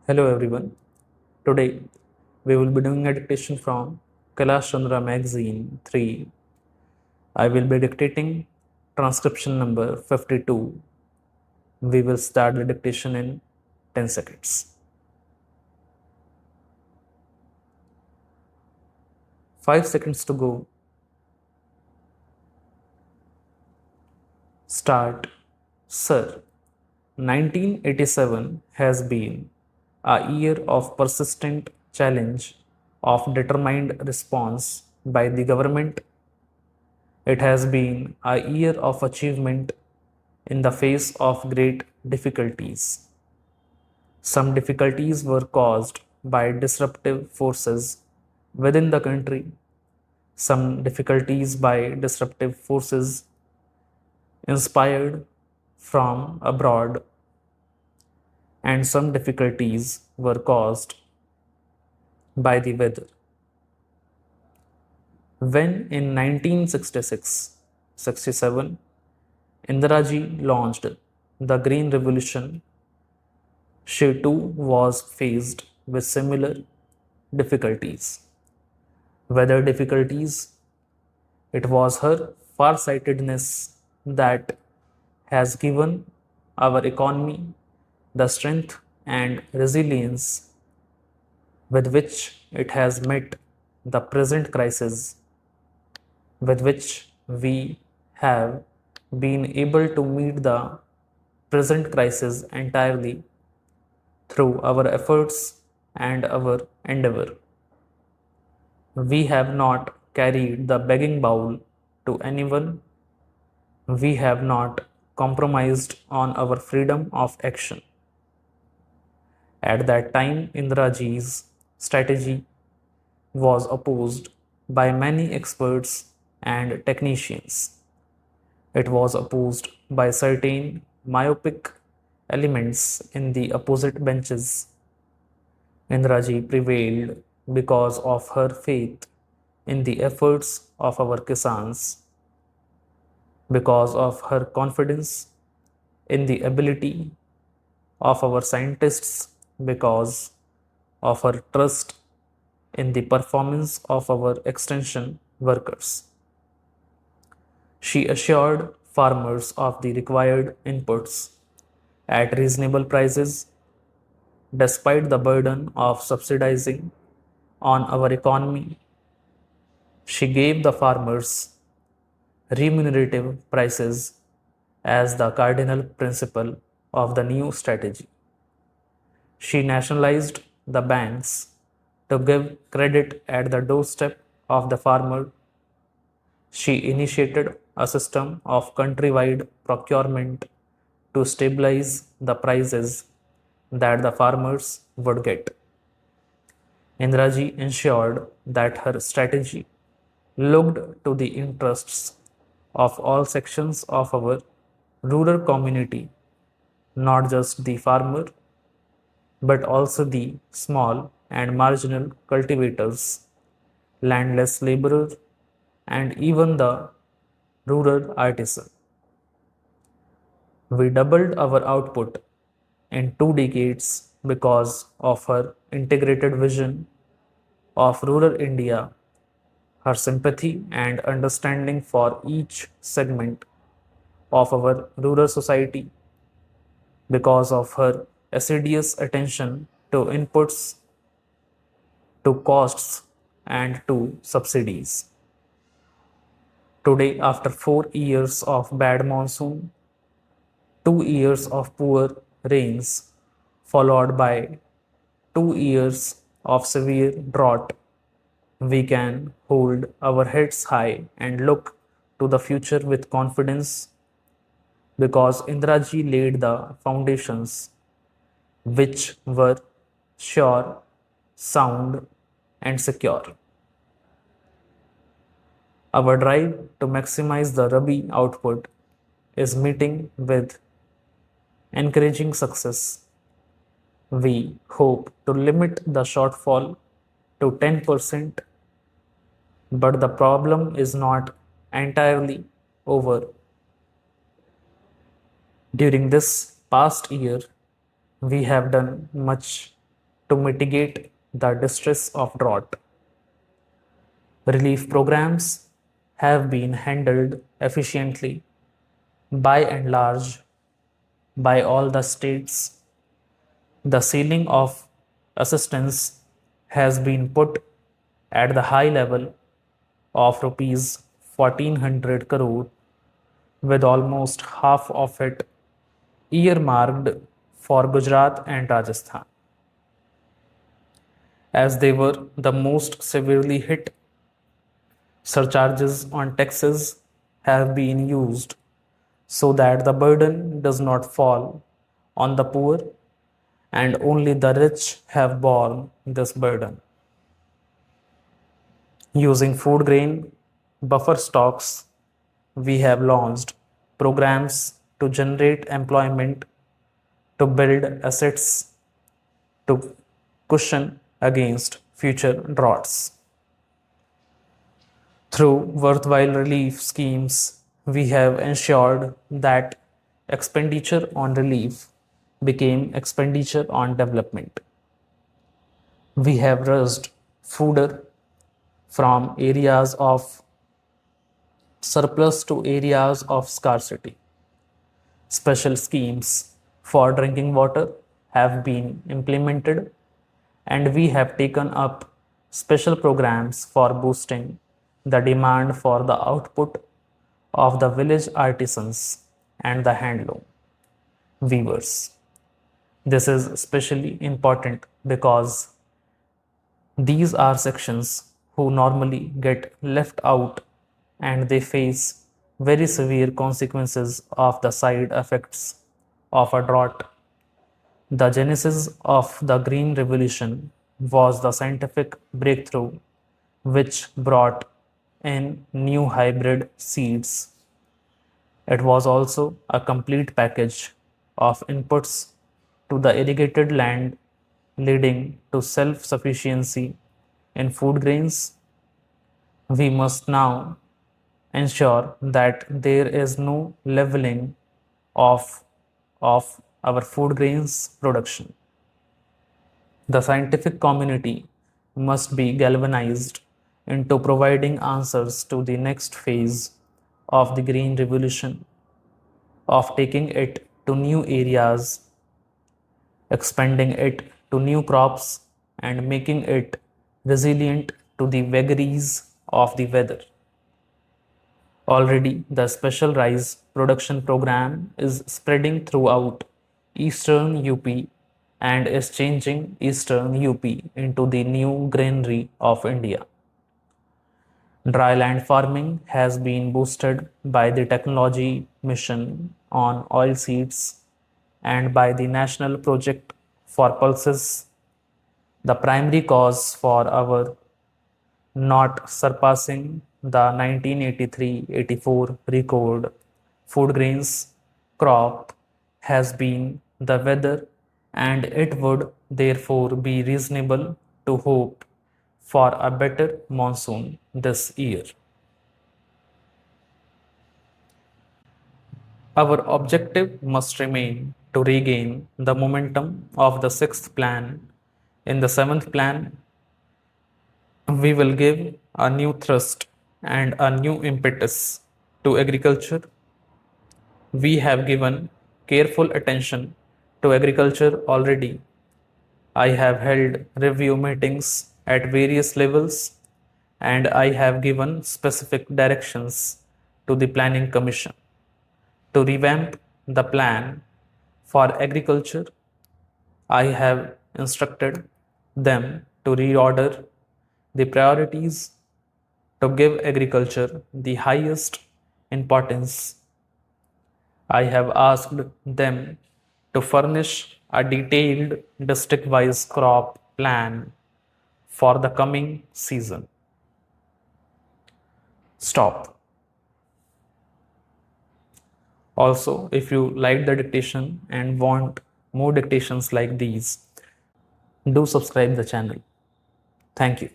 Hello everyone. Today we will be doing a dictation from Kailash Chandra magazine 3. I will be dictating transcription number 52. We will start the dictation in 10 seconds. 5 seconds to go. Start. Sir, 1987 has been a year of persistent challenge of determined response by the government. It has been a year of achievement in the face of great difficulties. Some difficulties were caused by disruptive forces within the country, some difficulties by disruptive forces inspired from abroad, and some difficulties were caused by the weather. When in 1966-67, Indiraji launched the Green Revolution, she too was faced with similar difficulties. Weather difficulties, it was her farsightedness that has given our economy the strength and resilience with which it has met the present crisis, with which we have been able to meet the present crisis entirely through our efforts and our endeavor. We have not carried the begging bowl to anyone. We have not compromised on our freedom of action. At that time, Indiraji's strategy was opposed by many experts and technicians. It was opposed by certain myopic elements in the opposite benches. Indiraji prevailed because of her faith in the efforts of our Kisans, because of her confidence in the ability of our scientists, because of her trust in the performance of our extension workers. She assured farmers of the required inputs at reasonable prices despite the burden of subsidizing on our economy. She gave the farmers remunerative prices as the cardinal principle of the new strategy. She nationalized the banks to give credit at the doorstep of the farmer. She initiated a system of countrywide procurement to stabilize the prices that the farmers would get. Indiraji ensured that her strategy looked to the interests of all sections of our rural community, not just the farmer, but also the small and marginal cultivators, landless laborer, and even the rural artisan. We doubled our output in 2 decades because of her integrated vision of rural India, her sympathy and understanding for each segment of our rural society, because of her assiduous attention to inputs, to costs, and to subsidies. Today, after 4 years of bad monsoon, 2 years of poor rains, followed by 2 years of severe drought, we can hold our heads high and look to the future with confidence because Indraji laid the foundations which were sure, sound, and secure. Our drive to maximize the Rabi output is meeting with encouraging success. We hope to limit the shortfall to 10%, but the problem is not entirely over. During this past year, we have done much to mitigate the distress of drought. Relief programs have been handled efficiently by and large by all the states. The ceiling of assistance has been put at the high level of rupees 1400 crore, with almost half of it earmarked for Gujarat and Rajasthan, as they were the most severely hit. Surcharges on taxes have been used so that the burden does not fall on the poor and only the rich have borne this burden. Using food grain buffer stocks, we have launched programs to generate employment, to build assets, to cushion against future droughts. Through worthwhile relief schemes, we have ensured that expenditure on relief became expenditure on development. We have raised fodder from areas of surplus to areas of scarcity. Special schemes for drinking water have been implemented, and we have taken up special programs for boosting the demand for the output of the village artisans and the handloom weavers. This is especially important because these are sections who normally get left out and they face very severe consequences of the side effects of a drought. The genesis of the Green Revolution was the scientific breakthrough which brought in new hybrid seeds. It was also a complete package of inputs to the irrigated land, leading to self sufficiency in food grains. We must now ensure that there is no leveling off of our food grains production. The scientific community must be galvanized into providing answers to the next phase of the Green Revolution, of taking it to new areas, expanding it to new crops, and making it resilient to the vagaries of the weather. Already, the special rice production program is spreading throughout eastern UP and is changing eastern UP into the new granary of India. Dryland farming has been boosted by the technology mission on oilseeds and by the national project for pulses. The primary cause for our not surpassing the 1983-84 record food grains crop has been the weather, and it would therefore be reasonable to hope for a better monsoon this year. Our objective must remain to regain the momentum of the sixth plan. In the seventh plan, we will give a new thrust and a new impetus to agriculture. We have given careful attention to agriculture already. I have held review meetings at various levels and I have given specific directions to the Planning Commission to revamp the plan for agriculture. I have instructed them to reorder the priorities to give agriculture the highest importance. I have asked them to furnish a detailed district-wise crop plan for the coming season. Stop. Also, if you like the dictation and want more dictations like these, do subscribe the channel. Thank you.